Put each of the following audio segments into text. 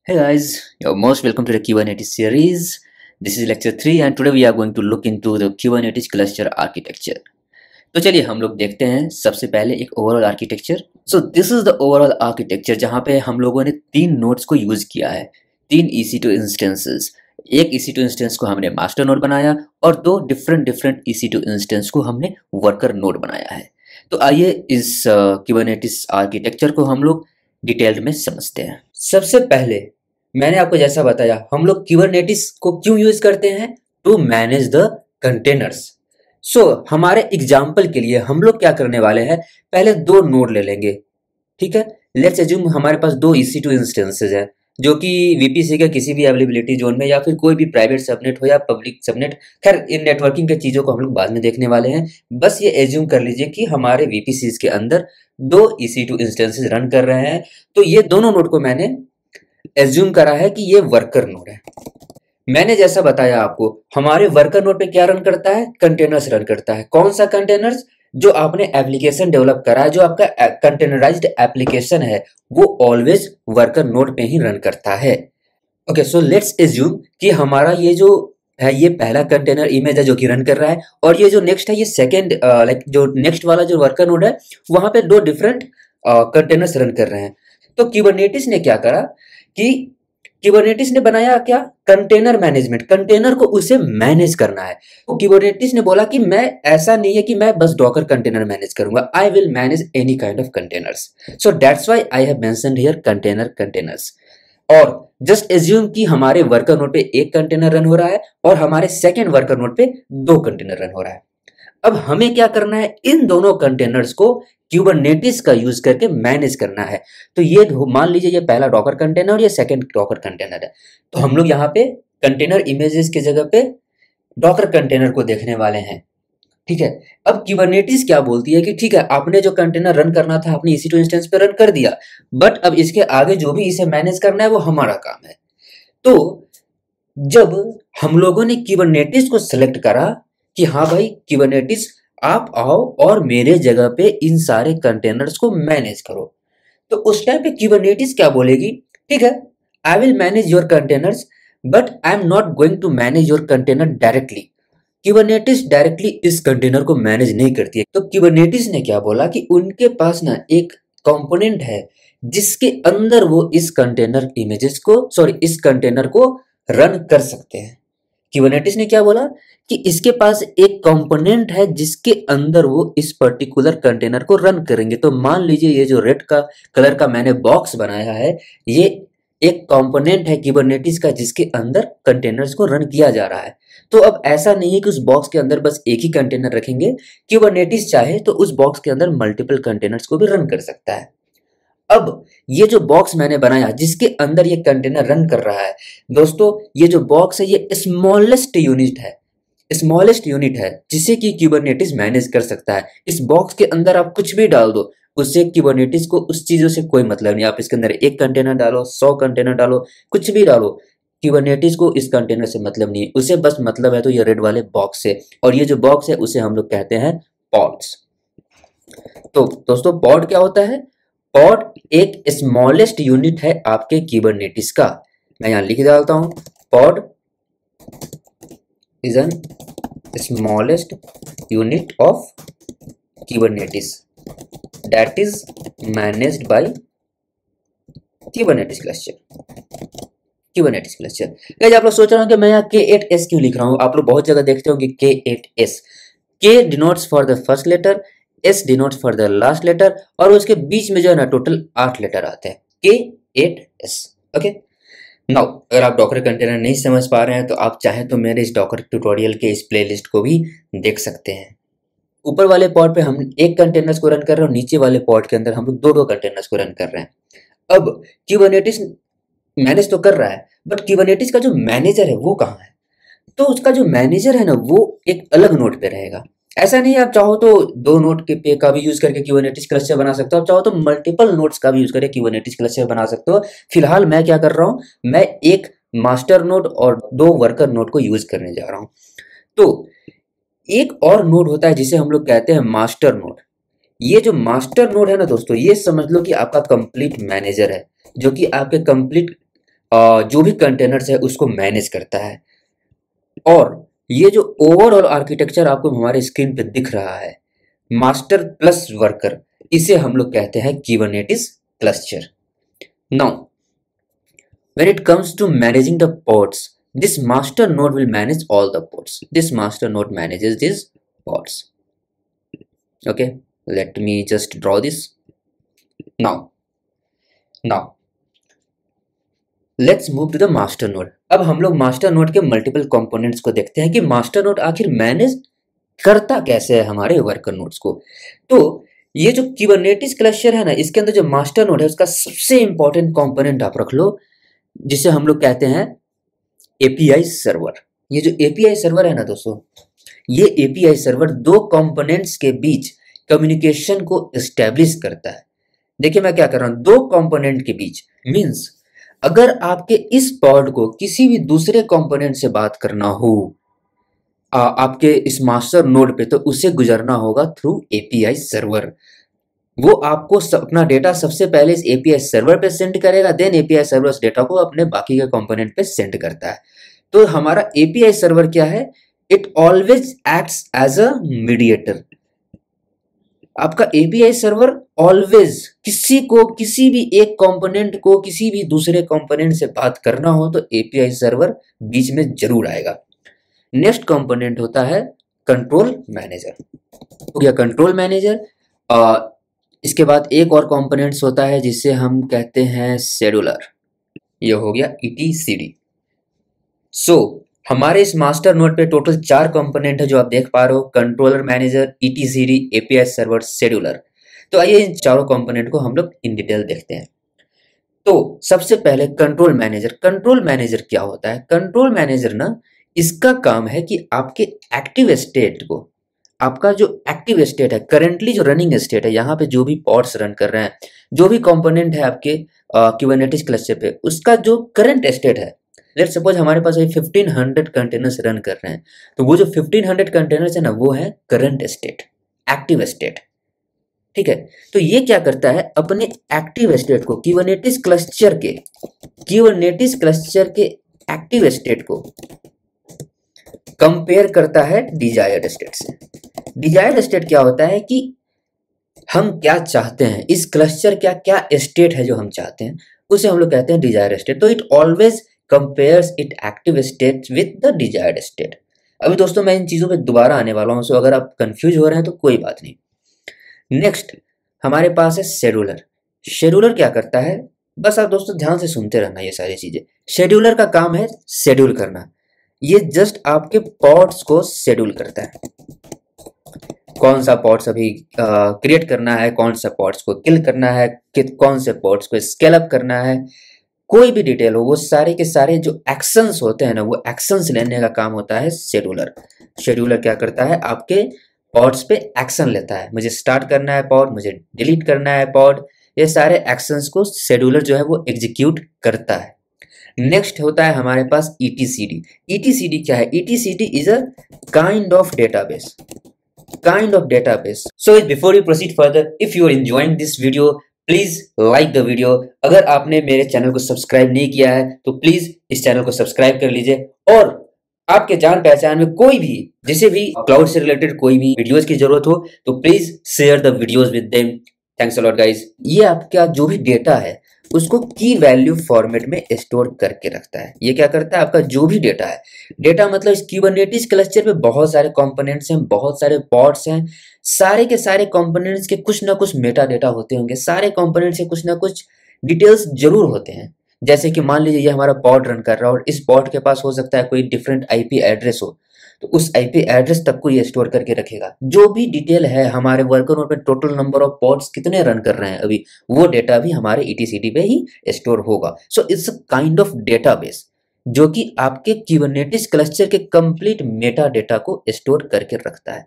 Hey guys, you're most welcome to the Kubernetes series. This is lecture 3 and today we are going to look into the Kubernetes cluster architecture. तो चलिए हम लोग देखते हैं सबसे पहले एक overall architecture. So this is the overall architecture जहाँ पे हम लोगों ने तीन नोड्स को यूज किया है, तीन EC2 इंस्टेंसेस। एक EC2 इंस्टेंस को हमने मास्टर नोड बनाया और दो डिफरेंट EC2 इंस्टेंस को हमने वर्कर नोड बनाया है। तो आइए इस Kubernetes आर्किटेक्चर को हम लोग डिटेल्ड में समझते हैं। सबसे पहले मैंने आपको जैसा बताया, हम लोग Kubernetes को क्यों यूज करते हैं? To manage the containers. हमारे एग्जाम्पल के लिए हम लोग क्या करने वाले हैं, पहले दो नोड ले लेंगे। ठीक है, लेट्स एज्यूम हमारे पास दो EC2 इंस्टेंसेस हैं जो कि VPC के किसी भी अवेलेबिलिटी जोन में या फिर कोई भी प्राइवेट सबनेट हो या पब्लिक सबनेट, खैर इन नेटवर्किंग के चीजों को हम लोग बाद में देखने वाले हैं। बस ये एज्यूम कर लीजिए कि हमारे VPCs के अंदर दो EC2 इंस्टेंसेस रन कर रहे हैं। तो ये दोनों नोड को मैंने एज्यूम करा है कि ये वर्कर नोड है। मैंने जैसा बताया आपको, हमारे वर्कर नोड पे क्या रन करता है, कंटेनर्स रन करता है। कौन सा कंटेनर्स? जो आपने एप्लीकेशन डेवलप करा है, जो आपका कंटेनराइज्ड एप्लीकेशन है, वो ऑलवेज वर्कर नोड पे ही रन करता है। ओके, सो लेट्स एज्यूम कि हमारा ये जो है ये पहला कंटेनर इमेज है जो कि रन कर रहा है, और ये जो नेक्स्ट है ये सेकेंड, लाइक जो नेक्स्ट वाला जो वर्कर नोड है वहां पे दो डिफरेंट कंटेनर्स रन कर रहे हैं। तो Kubernetes ने क्या करा कि Kubernetes ने बनाया क्या, कंटेनर मैनेजमेंट। कंटेनर को उसे मैनेज करना है। तो Kubernetes ने बोला कि मैं, ऐसा नहीं है कि मैं बस डॉकर कंटेनर मैनेज करूंगा, आई will manage any kind of containers. So that's why I have mentioned here containers. और जस्ट एज्यूम कि हमारे वर्कर नोड पे एक कंटेनर रन हो रहा है और हमारे सेकेंड वर्कर नोड पे दो कंटेनर रन हो रहा है। अब हमें क्या करना है, इन दोनों कंटेनर्स को Kubernetes का यूज करके मैनेज करना है। तो ये मान लीजिए ये पहला डॉकर कंटेनर और ये सेकंड डॉकर कंटेनर है। तो हम लोग यहाँ पे कंटेनर इमेजेस की जगह पे डॉकर कंटेनर को देखने वाले हैं। ठीक है, अब Kubernetes क्या बोलती है कि ठीक है, आपने जो कंटेनर रन करना था अपने EC2 इंस्टेंस पे रन कर दिया, बट अब इसके आगे जो भी इसे मैनेज करना है वो हमारा काम है। तो जब हम लोगों ने Kubernetes को सिलेक्ट करा कि हाँ भाई Kubernetes आप आओ और मेरे जगह पे इन सारे कंटेनर्स को मैनेज करो, तो उस टाइम पे Kubernetes क्या बोलेगी, ठीक है, I will manage your containers but I am not going to manage your container directly. Kubernetes directly इस कंटेनर को मैनेज नहीं करती है। तो Kubernetes ने क्या बोला कि उनके पास ना एक कंपोनेंट है जिसके अंदर वो इस कंटेनर इमेजेस को, सॉरी इस कंटेनर को रन कर सकते हैं। Kubernetes ने क्या बोला कि इसके पास एक कंपोनेंट है जिसके अंदर वो इस पर्टिकुलर कंटेनर को रन करेंगे। तो मान लीजिए ये जो रेड का कलर का मैंने बॉक्स बनाया है, ये एक कंपोनेंट है Kubernetes का जिसके अंदर कंटेनर्स को रन किया जा रहा है। तो अब ऐसा नहीं है कि उस बॉक्स के अंदर बस एक ही कंटेनर रखेंगे, Kubernetes चाहे तो उस बॉक्स के अंदर मल्टीपल कंटेनर्स को भी रन कर सकता है। अब ये जो बॉक्स मैंने बनाया जिसके अंदर ये कंटेनर रन कर रहा है, दोस्तों ये जो बॉक्स है ये स्मॉलेस्ट यूनिट है जिसे कि Kubernetes मैनेज कर सकता है। इस बॉक्स के अंदर आप कुछ भी डाल दो, उससे Kubernetes को उस चीजों से कोई मतलब नहीं। आप इसके अंदर एक कंटेनर डालो, 100 कंटेनर डालो, कुछ भी डालो, Kubernetes को इस कंटेनर से मतलब नहीं है। उसे बस मतलब है तो ये रेड वाले बॉक्स से, और ये जो बॉक्स है उसे हम लोग कहते हैं पॉड्स। तो दोस्तों पॉड क्या होता है? पॉड एक स्मॉलेस्ट यूनिट है आपके Kubernetes का। मैं यहां लिख डालता हूं, pod is an smallest unit of Kubernetes that is managed by Kubernetes cluster। Guys आप लोग सोच रहे हो कि मैं यहाँ K8S क्यों लिख रहा हूँ? आप लोग बहुत जगह देखते होंगे K8S। K denotes for the first letter, S denotes for the last letter, और उसके बीच में जो है ना टोटल 8 लेटर आते हैं, K8S। ओके, नाउ अगर आप डॉकर कंटेनर नहीं समझ पा रहे हैं तो आप चाहें तो मेरे इस डॉकर ट्यूटोरियल के इस प्लेलिस्ट को भी देख सकते हैं। ऊपर वाले पॉड पे हम एक कंटेनर्स को रन कर रहे हैं और नीचे वाले पॉड के अंदर हम लोग दो कंटेनर्स को रन कर रहे हैं। अब Kubernetes मैनेज तो कर रहा है, बट Kubernetes का जो मैनेजर है वो कहाँ है? तो उसका जो मैनेजर है ना वो एक अलग नोड पे रहेगा। ऐसा नहीं है, आप चाहो तो दो नोड के पे का भी यूज करके Kubernetes क्लस्टर बना सकते हो, आप चाहो तो मल्टीपल नोड्स का भी यूज करके Kubernetes क्लस्टर बना सकते हो। फिलहाल मैं क्या कर रहा हूँ, मैं एक मास्टर नोड और दो वर्कर नोड को यूज करने जा रहा हूँ। तो एक और नोड होता है जिसे हम लोग कहते हैं मास्टर नोड। ये जो मास्टर नोड है ना दोस्तों, ये समझ लो कि आपका कंप्लीट मैनेजर है, जो कि आपके कंप्लीट जो भी कंटेनर्स है उसको मैनेज करता है। और ये जो ओवरऑल आर्किटेक्चर आपको हमारे स्क्रीन पे दिख रहा है, मास्टर प्लस वर्कर, इसे हम लोग कहते हैं Kubernetes cluster. Now when it comes to managing the pods, this master node will manage all the pods. This master node manages these pods. Okay, let me just draw this. Now let's move to the master node. अब हम लोग master node के multiple components को देखते हैं कि master node आखिर manage करता कैसे है हमारे वर्कर नोड्स को। तो ये जो Kubernetes क्लस्टर है ना, इसके अंदर जो मास्टर नोड है उसका सबसे इंपॉर्टेंट कंपोनेंट आप रख लो, जिसे हम लोग कहते हैं API सर्वर। ये जो API सर्वर है ना दोस्तों, ये API सर्वर दो कंपोनेंट्स के बीच कम्युनिकेशन को एस्टेब्लिश करता है। देखिए मैं क्या कर रहा हूं, दो कंपोनेंट के बीच मींस अगर आपके इस पॉड को किसी भी दूसरे कंपोनेंट से बात करना हो आपके इस मास्टर नोड पे, तो उसे गुजरना होगा थ्रू API सर्वर। वो आपको अपना डेटा सबसे पहले इस API सर्वर पे सेंड करेगा, देन API सर्वर उस डेटा को अपने बाकी के कंपोनेंट पे सेंड करता है। तो हमारा API सर्वर क्या है, it always acts as a mediator. आपका API सर्वर ऑलवेज किसी को, किसी भी एक कंपोनेंट को किसी भी दूसरे कंपोनेंट से बात करना हो तो API सर्वर बीच में जरूर आएगा। नेक्स्ट कंपोनेंट होता है कंट्रोल मैनेजर। हो गया कंट्रोल मैनेजर। इसके बाद एक और कंपोनेंट्स होता है जिसे हम कहते हैं शेड्यूलर। ये हो गया ETCD। सो हमारे इस मास्टर नोड पे टोटल 4 कंपोनेंट है जो आप देख पा रहे हो, controller manager, ETCD, API server, scheduler. तो आइए इन चारों कंपोनेंट को हम लोग इन डिटेल देखते हैं। तो सबसे पहले कंट्रोल मैनेजर। कंट्रोल मैनेजर क्या होता है, कंट्रोल मैनेजर ना, इसका काम है कि आपके एक्टिव स्टेट को, आपका जो एक्टिव स्टेट है, करेंटली जो रनिंग स्टेट है, यहाँ पे जो भी पॉड्स रन कर रहे हैं, जो भी कंपोनेंट है आपके Kubernetes क्लस्टर पे, उसका जो करंट स्टेट है, लेट सपोज हमारे पास 1500 कंटेनर्स रन कर रहे हैं, तो वो जो 1500 कंटेनर्स है ना, वो है करंट स्टेट, एक्टिव स्टेट। ठीक है, तो ये क्या करता है, अपने एक्टिव स्टेट को Kubernetes क्लस्टर के एक्टिव स्टेट को कंपेयर करता है डिजायर्ड स्टेट से। डिजायर्ड स्टेट क्या होता है कि हम क्या चाहते हैं, इस क्लस्टर क्या क्या स्टेट है जो हम चाहते हैं, उसे हम लोग कहते हैं डिजायर्ड स्टेट। तो it always compares it active state with the desired state. अभी दोस्तों मैं इन चीजों पे दोबारा आने वाला हूं, सो अगर आप कंफ्यूज हो रहे हैं तो कोई बात नहीं। नेक्स्ट हमारे पास है शेड्यूलर। शेड्यूलर क्या करता है, बस आप दोस्तों ध्यान से सुनते रहना ये सारी चीजें। शेड्यूलर का काम है शेड्यूल करना। ये जस्ट आपके पॉड्स को शेड्यूल करता है, कौन सा पॉड्स अभी क्रिएट करना है, कौन सा पॉड्स को किल करना है, कौन से पॉड्स को स्केल अप करना है, कोई भी डिटेल हो, वो सारे के सारे जो एक्शंस होते हैं ना, वो एक्शंस लेने का काम होता है शेड्यूलर। शेड्यूलर क्या करता है, आपके पॉड्स पे एक्शन लेता है, मुझे स्टार्ट करना है पॉड, मुझे डिलीट करना है पॉड, ये सारे एक्शंस को शेड्यूलर जो है वो एग्जीक्यूट करता है। नेक्स्ट होता है हमारे पास ETCD। ETCD क्या है, ETCD is a kind of database, So before you proceed further, if you are enjoying this video, please like the video। अगर आपने मेरे चैनल को सब्सक्राइब नहीं किया है तो प्लीज इस चैनल को सब्सक्राइब कर लीजिए, और आपके जान पहचान में कोई भी, जिसे भी क्लाउड से रिलेटेड कोई भी वीडियोस की जरूरत हो तो please share the videos with them. Thanks a lot guys. ये आपका जो भी डेटा है उसको की वैल्यू फॉर्मेट में स्टोर करके रखता है। ये क्या करता है, आपका जो भी डेटा है, डेटा मतलब इस Kubernetes क्लस्टर पे बहुत सारे कंपोनेंट्स हैं, बहुत सारे पॉड्स हैं, सारे के सारे कंपोनेंट्स के कुछ ना कुछ मेटा डेटा होते होंगे, सारे कंपोनेंट्स के कुछ ना कुछ डिटेल्स जरूर होते हैं। जैसे कि मान लीजिए ये हमारा पॉड रन कर रहा है और इस पॉड के पास हो सकता है कोई डिफरेंट IP एड्रेस हो, तो उस IP एड्रेस तक को ये स्टोर करके रखेगा। जो भी डिटेल है हमारे वर्कर नोड पे, टोटल नंबर ऑफ पॉड्स कितने रन कर रहे हैं अभी, वो डेटा भी हमारे ETCD पे ही स्टोर होगा। So it's a kind of database जो कि आपके Kubernetes क्लस्टर के कंप्लीट मेटा डेटा को स्टोर करके रखता है।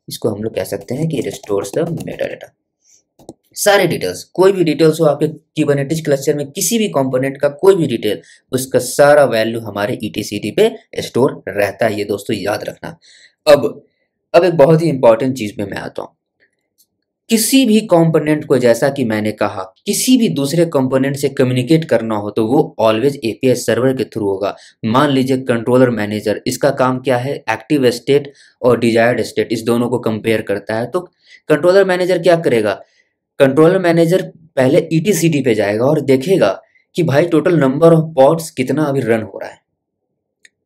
इसको हम लोग कह सकते हैं कि it stores the Meta data. सारे डिटेल्स, कोई भी डिटेल्स हो आपके Kubernetes क्लस्टर में, किसी भी कंपोनेंट का कोई भी डिटेल, उसका सारा वैल्यू हमारे ETCD पे स्टोर रहता है। ये दोस्तों याद रखना। अब एक बहुत ही इंपॉर्टेंट चीज पे मैं आता हूँ किसी भी कंपोनेंट को, जैसा कि मैंने कहा, किसी भी दूसरे कंपोनेंट से कम्युनिकेट करना हो तो वो ऑलवेज एपीआई सर्वर के थ्रू होगा। मान लीजिए कंट्रोलर मैनेजर, इसका काम क्या है, एक्टिव स्टेट और डिजायर्ड स्टेट इस दोनों को कंपेयर करता है। तो कंट्रोलर मैनेजर क्या करेगा, कंट्रोलर मैनेजर पहले ईटीसीडी पे जाएगा और देखेगा कि भाई टोटल नंबर ऑफ पॉड्स कितना अभी रन हो रहा है।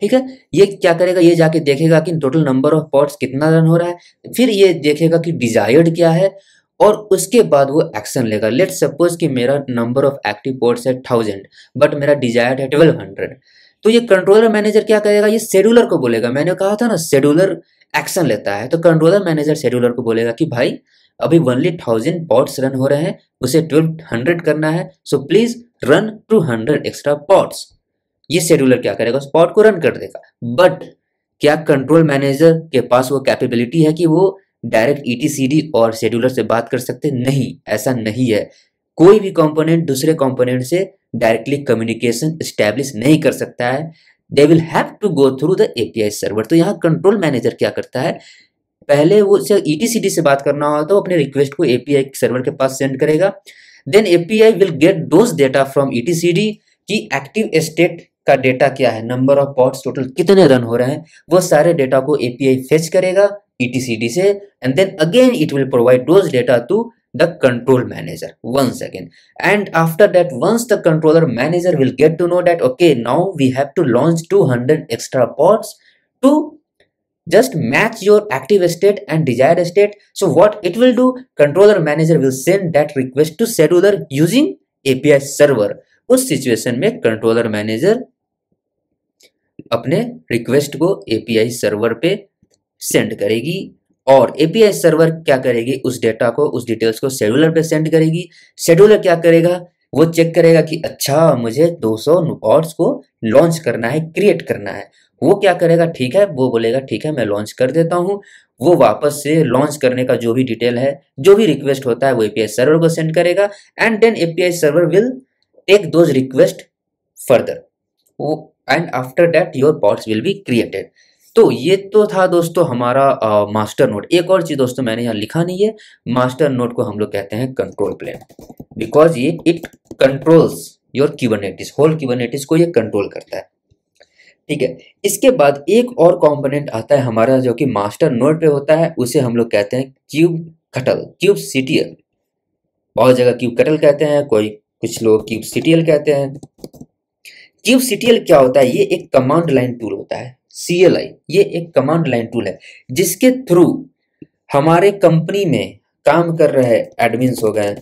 ठीक है, ये क्या करेगा, ये जाके देखेगा कि टोटल नंबर ऑफ पॉड्स कितना रन हो रहा है, फिर ये देखेगा कि डिजायर्ड क्या है और उसके बाद वो एक्शन लेगा। लेट सपोज कि मेरा नंबर ऑफ एक्टिव पॉड्स है 1000 बट मेरा डिजायर्ड है 1200। तो ये कंट्रोलर मैनेजर क्या करेगा, ये शेड्यूलर को बोलेगा, मैंने कहा था ना शेड्यूलर एक्शन लेता है, तो कंट्रोलर मैनेजर शेड्यूलर को बोलेगा कि भाई अभी ओनली 1000 पॉड्स रन हो रहे हैं, उसे 1200 करना है, so please run 200 extra pods. ये शेड्यूलर क्या करेगा, उस पॉड को रन कर देगा। बट क्या कंट्रोल मैनेजर के पास वो कैपेबिलिटी है कि वो डायरेक्ट ईटीसीडी और शेड्यूलर से बात कर सकते? नहीं, ऐसा नहीं है। कोई भी कंपोनेंट दूसरे कंपोनेंट से डायरेक्टली कम्युनिकेशन एस्टेब्लिश नहीं कर सकता है। They will have to go through the API server. तो यहाँ कंट्रोल मैनेजर क्या करता है, पहले वो ईटीसीडी से बात करना हो तो अपने रिक्वेस्ट को एपीआई सर्वर के पास सेंड करेगा। Then API will get those data from ETCD कि एक्टिव स्टेट का डेटा क्या है, नंबर ऑफ पॉड्स टोटल कितने रन हो रहे हैं, वो सारे डेटा को एपीआई फेच करेगा ईटीसीडी से, and then again it will provide those data to the control manager once again. And after that, once the controller manager will get to know that okay, now we have to launch 200 extra pods to just match your active state and desired state. So what it will do, controller manager will send that request to scheduler using API server. उस situation में controller manager अपने request को API server पे send करेगी और API server क्या करेगी, उस डेटा को, उस डिटेल्स को शेड्यूलर पे सेंड करेगी। शेड्यूलर क्या करेगा, वो चेक करेगा कि अच्छा मुझे 200 पॉड्स को लॉन्च करना है, क्रिएट करना है। वो क्या करेगा, ठीक है, वो बोलेगा ठीक है मैं लॉन्च कर देता हूँ। वो वापस से लॉन्च करने का जो भी डिटेल है, जो भी रिक्वेस्ट होता है, वो एपीआई सर्वर को सेंड करेगा and then API server will take those request further and after that your pods will be created. तो ये तो था दोस्तों हमारा मास्टर नोड। एक और चीज दोस्तों मैंने यहाँ लिखा नहीं है, मास्टर नोड को हम लोग कहते हैं कंट्रोल प्लेन, बिकॉज ये it controls your Kubernetes, whole Kubernetes को ये कंट्रोल करता है। ठीक है, इसके बाद एक और कंपोनेंट आता है हमारा जो कि मास्टर नोड पे होता है, उसे हम लोग कहते हैं क्यूब कटल, क्यूब सीटीएल। बहुत जगह क्यूब कटल कहते हैं, कुछ लोग क्यूब सीटीएल कहते हैं। क्यूब सीटीएल क्या होता है, ये एक कमांड लाइन टूल होता है। CLI ये एक कमांड लाइन टूल है जिसके थ्रू हमारे कंपनी में काम कर रहे एडमिन्स हो गए,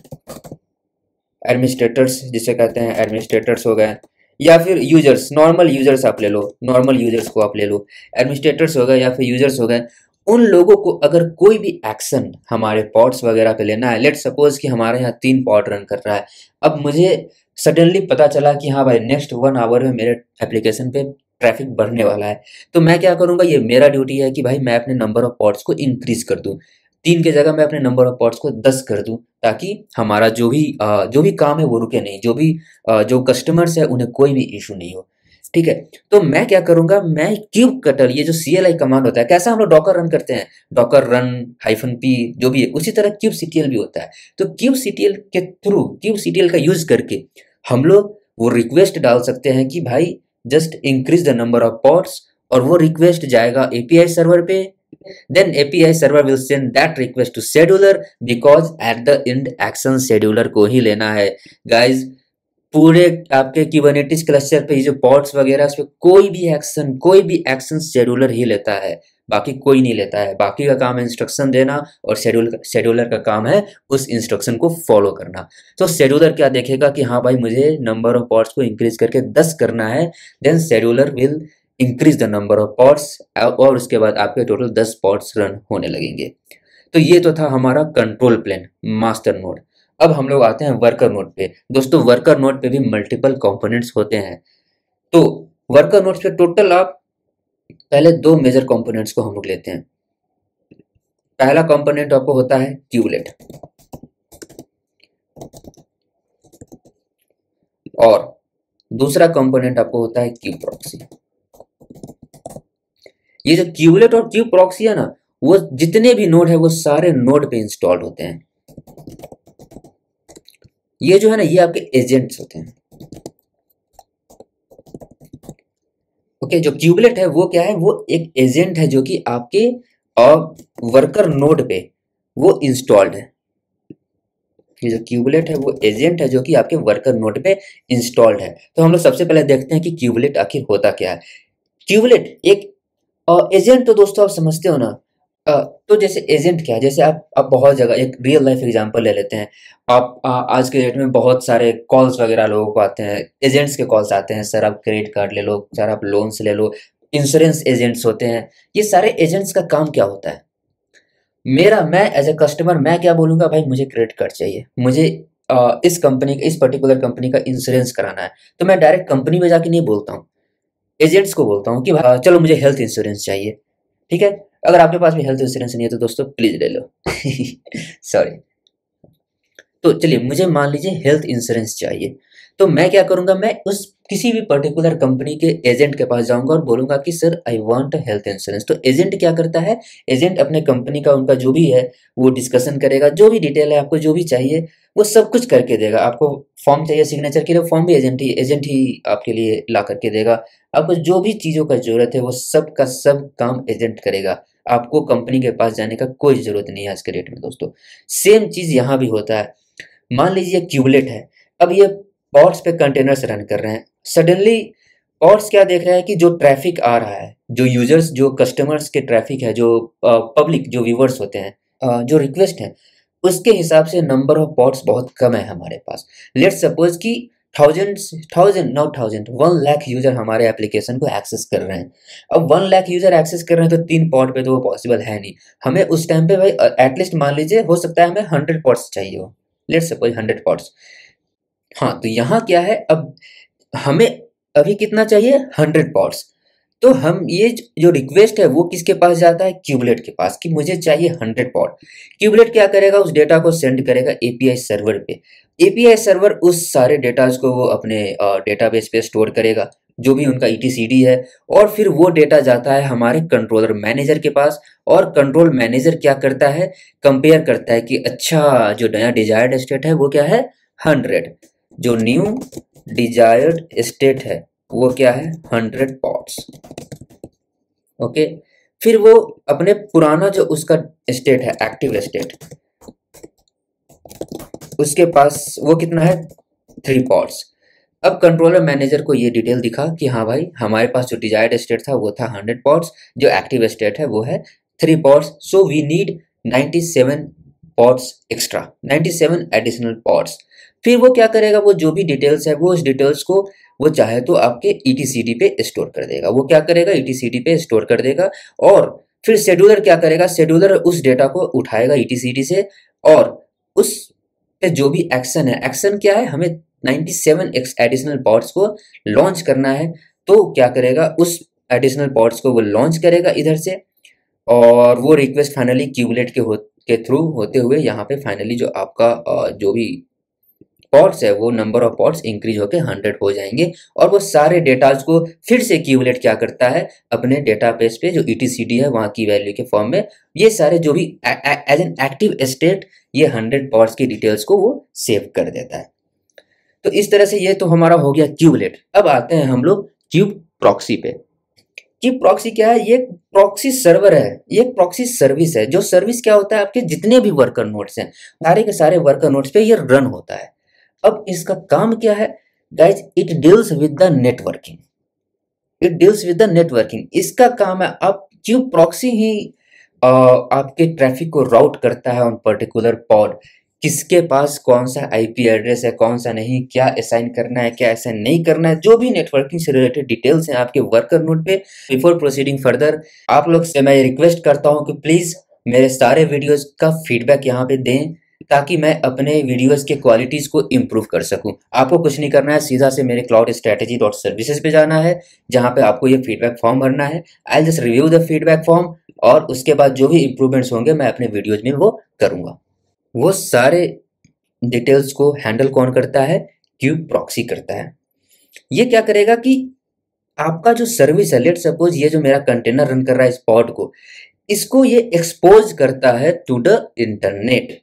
एडमिनिस्ट्रेटर्स जिसे कहते हैं, एडमिनिस्ट्रेटर्स हो गए, या फिर यूजर्स, नॉर्मल यूजर्स आप ले लो, नॉर्मल यूजर्स को आप ले लो, एडमिनिस्ट्रेटर्स हो गए या फिर यूजर्स हो गए, उन लोगों को अगर कोई भी एक्शन हमारे पॉड्स वगैरह पे लेना है, लेट सपोज कि हमारे यहाँ 3 पॉड रन कर रहा है, अब मुझे सडनली पता चला कि हाँ भाई नेक्स्ट 1 आवर में मेरे एप्लीकेशन पे ट्रैफिक बढ़ने वाला है, तो मैं क्या करूंगा, ये मेरा ड्यूटी है कि भाई मैं अपने नंबर ऑफ पॉड्स को इंक्रीज कर दूं, 3 के जगह मैं अपने नंबर ऑफ पॉड्स को 10 कर दूं, ताकि हमारा जो भी काम है वो रुके नहीं, जो कस्टमर्स है उन्हें कोई भी इशू नहीं हो। ठीक है, तो मैं क्या करूंगा, मैं क्यूब कटल, ये जो CLI कमांड होता है, कैसा हम लोग डॉकर रन करते हैं, डॉकर रन -p जो भी है, उसी तरह क्यूब सीटीएल भी होता है। तो क्यूब सीटीएल के थ्रू, क्यूब सीटीएल का यूज करके हम लोग वो रिक्वेस्ट डाल सकते हैं कि भाई just increase the number of pods, और वो रिक्वेस्ट जाएगा एपीआई सर्वर पे, then API server will send that request to scheduler, because at the end action scheduler को ही लेना है। गाइज पूरे आपके क्यूबरनेटिस क्लस्टर पे जो पॉड्स वगैरह उस पे कोई भी एक्शन शेड्यूलर ही लेता है, बाकी कोई नहीं लेता है। बाकी का काम है इंस्ट्रक्शन देना और शेड्यूलर का काम है उस इंस्ट्रक्शन को फॉलो करना। तो शेड्यूलर क्या देखेगा कि हाँ भाई मुझे नंबर ऑफ पॉड्स को इंक्रीज करके 10 करना है, then scheduler will increase the number of pods और उसके बाद आपके टोटल 10 पॉड्स रन होने लगेंगे। तो ये तो था हमारा कंट्रोल प्लेन, मास्टर नोड। अब हम लोग आते हैं वर्कर नोड पे। दोस्तों वर्कर नोड पे भी मल्टीपल कंपोनेंट्स होते हैं। तो वर्कर नोड पे टोटल आप पहले 2 मेजर कंपोनेंट्स को हम लोग लेते हैं। पहला कंपोनेंट आपको होता है क्यूबलेट, और दूसरा कंपोनेंट आपको होता है क्यूब प्रॉक्सी। ये जो क्यूबलेट और क्यूब प्रॉक्सी है ना, वो जितने भी नोड है वो सारे नोड पे इंस्टॉल होते हैं। ये जो है ना, ये आपके एजेंट्स होते हैं। ओके, जो क्यूबलेट है वो क्या है, वो एक एजेंट है जो कि आपके वर्कर नोड पे वो इंस्टॉल्ड है। ये जो क्यूबलेट है वो एजेंट है जो कि आपके वर्कर नोड पे इंस्टॉल्ड है। तो हम लोग सबसे पहले देखते हैं कि क्यूबलेट आखिर होता क्या है। क्यूबलेट एक एजेंट, तो दोस्तों आप समझते हो ना। तो जैसे एजेंट क्या है, जैसे आप बहुत जगह एक रियल लाइफ एग्जांपल ले लेते हैं। आप आज के डेट में बहुत सारे कॉल्स वगैरह लोगों को आते हैं, एजेंट्स के कॉल्स आते हैं। सर आप क्रेडिट कार्ड ले लो, सर आप लोन्स ले लो, इंश्योरेंस एजेंट्स होते हैं। ये सारे एजेंट्स का काम क्या होता है? मैं एज ए कस्टमर मैं क्या बोलूंगा, भाई मुझे क्रेडिट कार्ड चाहिए, मुझे इस कंपनी का, इस पर्टिकुलर कंपनी का इंश्योरेंस कराना है। तो मैं डायरेक्ट कंपनी में जाके नहीं बोलता हूँ, एजेंट्स को बोलता हूँ कि चलो मुझे हेल्थ इंश्योरेंस चाहिए। ठीक है, अगर आपके पास भी हेल्थ इंश्योरेंस नहीं है तो दोस्तों प्लीज ले लो। सॉरी। तो चलिए, मुझे मान लीजिए हेल्थ इंश्योरेंस चाहिए, तो मैं क्या करूंगा, मैं उस किसी भी पर्टिकुलर कंपनी के एजेंट के पास जाऊंगा और बोलूंगा कि sir I want health insurance. तो एजेंट क्या करता है, एजेंट अपने कंपनी का उनका जो भी है वो डिस्कशन करेगा, जो भी डिटेल है आपको जो भी चाहिए वो सब कुछ करके देगा। आपको फॉर्म चाहिए सिग्नेचर के लिए, फॉर्म भी एजेंट ही आपके लिए ला करके देगा। आपको जो भी चीज़ों का जरूरत है वो सब का सब काम एजेंट करेगा। आपको कंपनी के पास जाने का कोई जरूरत नहीं है आज के डेट में दोस्तों। सेम चीज़ यहाँ भी होता है। मान लीजिए क्यूबलेट है, अब ये पॉड्स पे कंटेनर्स रन कर रहे हैं। सडनली पॉड्स क्या देख रहा है कि जो ट्रैफिक आ रहा है, जो यूजर्स, जो कस्टमर्स के ट्रैफिक है, जो पब्लिक, जो व्यूवर्स होते हैं, जो रिक्वेस्ट है, उसके हिसाब से नंबर ऑफ पॉड्स बहुत कम है हमारे पास। लेट्स सपोज कि thousand not thousand 1 lakh user हमारे एप्लीकेशन को एक्सेस कर रहे हैं। अब 1 लाख यूजर एक्सेस कर रहे हैं तो 3 पॉड पे तो वो पॉसिबल है नहीं। हमें उस टाइम पे भाई एटलीस्ट मान लीजिए हो सकता है हमें 100 पॉड्स चाहिए हो। Let's suppose 100 pods. हाँ, तो यहाँ क्या है, अब हमें अभी कितना चाहिए, 100 पॉड्स। तो हम ये जो रिक्वेस्ट है वो किसके पास जाता है, क्यूबलेट के पास, कि मुझे चाहिए 100 पॉड। क्यूबलेट क्या करेगा, उस डेटा को सेंड करेगा एपीआई सर्वर पे। एपीआई सर्वर उस सारे डेटाज को वो अपने डेटाबेस पे स्टोर करेगा, जो भी उनका ईटीसीडी है। और फिर वो डेटा जाता है हमारे कंट्रोलर मैनेजर के पास, और कंट्रोल मैनेजर क्या करता है, कंपेयर करता है कि अच्छा जो नया डिजायर्ड स्टेट है वो क्या है, 100। जो न्यू डिजायर्ड स्टेट है वो क्या है, 100 पॉड्स। ओके, फिर वो अपने पुराना जो उसका स्टेट है, एक्टिव स्टेट, उसके पास वो कितना है, 3 पॉड्स। अब कंट्रोलर मैनेजर को ये डिटेल दिखा कि हाँ भाई हमारे पास जो डिजायर्ड स्टेट था वो था 100 पॉड्स, जो एक्टिव स्टेट है वो है 3 pods. So we need 97 pods extra, 97 additional pods. फिर वो क्या करेगा, वो जो भी डिटेल्स है वो उस डिटेल्स को वो चाहे तो आपके ईटीसीडी पे स्टोर कर देगा। वो क्या करेगा, ईटीसीडी पे स्टोर कर देगा। और फिर शेड्यूलर क्या करेगा, शेड्यूलर उस डेटा को उठाएगा ईटीसीडी से, और उस पे जो भी एक्शन है, एक्शन क्या है, हमें 97 एडिशनल पॉड्स को लॉन्च करना है। तो क्या करेगा, उस एडिशनल पॉड्स को वो लॉन्च करेगा इधर से, और वो रिक्वेस्ट फाइनली क्यूबलेट के थ्रू होते हुए यहाँ पे फाइनली जो आपका जो भी पॉड्स है वो नंबर ऑफ पॉड्स इंक्रीज होकर 100 हो जाएंगे। और वो सारे डेटाज को फिर से क्यूबलेट क्या करता है, अपने डेटाबेस पे जो ईटीसीडी है वहाँ की वैल्यू के फॉर्म में ये सारे जो भी एज एन एक्टिव स्टेट ये 100 पॉड्स की डिटेल्स को वो सेव कर देता है। तो इस तरह से ये तो हमारा हो गया क्यूबलेट। अब आते हैं हम लोग क्यूब प्रॉक्सी पे। क्यूब प्रॉक्सी क्या है, ये प्रॉक्सी सर्वर है, ये प्रॉक्सी सर्विस है। जो सर्विस क्या होता है, आपके जितने भी वर्कर नोड्स हैं सारे के सारे वर्कर नोड्स पे ये रन होता है। अब इसका काम क्या है guys, it deals with the networking, it deals with the networking. इसका काम है, आप क्यूब प्रॉक्सी ही आपके ट्रैफिक को राउट करता है ऑन पर्टिकुलर पॉड। किसके पास कौन सा आईपी एड्रेस है, कौन सा नहीं, क्या असाइन करना है, क्या असाइन नहीं करना है, जो भी नेटवर्किंग से रिलेटेड डिटेल्स हैं आपके वर्कर नोड पे। बिफोर प्रोसीडिंग फर्दर, आप लोग से मैं रिक्वेस्ट करता हूं कि प्लीज मेरे सारे वीडियोस का फीडबैक यहाँ पे दें, ताकि मैं अपने वीडियोस के क्वालिटीज को इम्प्रूव कर सकूं। आपको कुछ नहीं करना है, सीधा से मेरे cloudstrategy.services पे जाना है, जहां पे आपको ये फीडबैक फॉर्म भरना है। I just review the feedback form, और उसके बाद जो भी इंप्रूवमेंट्स होंगे मैं अपने वीडियोज में वो करूंगा। वो सारे डिटेल्स को हैंडल कौन करता है, क्यूब प्रॉक्सी करता है। ये क्या करेगा कि आपका जो सर्विस है, लेट सपोज ये जो मेरा कंटेनर रन कर रहा है इस पॉड को, इसको ये एक्सपोज करता है टू द इंटरनेट।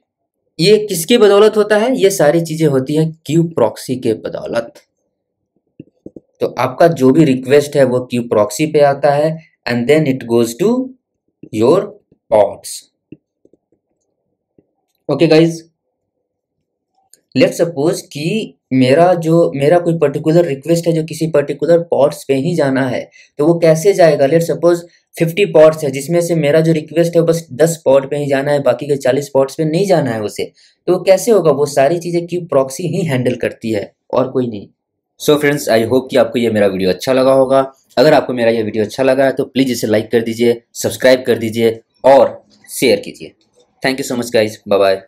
ये किसकी बदौलत होता है? ये सारी चीजें होती हैं क्यू प्रॉक्सी के बदौलत। तो आपका जो भी रिक्वेस्ट है वो क्यू प्रॉक्सी पे आता है and then it goes to your pods. Okay guys, let's suppose कि मेरा कोई पर्टिकुलर रिक्वेस्ट है जो किसी पर्टिकुलर पॉड्स पे ही जाना है, तो वो कैसे जाएगा? लेट्स सपोज 50 पॉड्स है जिसमें से मेरा जो रिक्वेस्ट है बस 10 पॉड पे ही जाना है, बाकी के 40 पॉड्स पे नहीं जाना है उसे। तो वो कैसे होगा? वो सारी चीजें क्यू प्रॉक्सी ही हैंडल करती है और कोई नहीं। सो फ्रेंड्स, आई होप कि आपको ये मेरा वीडियो अच्छा लगा होगा। अगर आपको मेरा ये वीडियो अच्छा लगा है तो प्लीज इसे लाइक कर दीजिए, सब्सक्राइब कर दीजिए और शेयर कीजिए। Thank you so much guys, bye bye.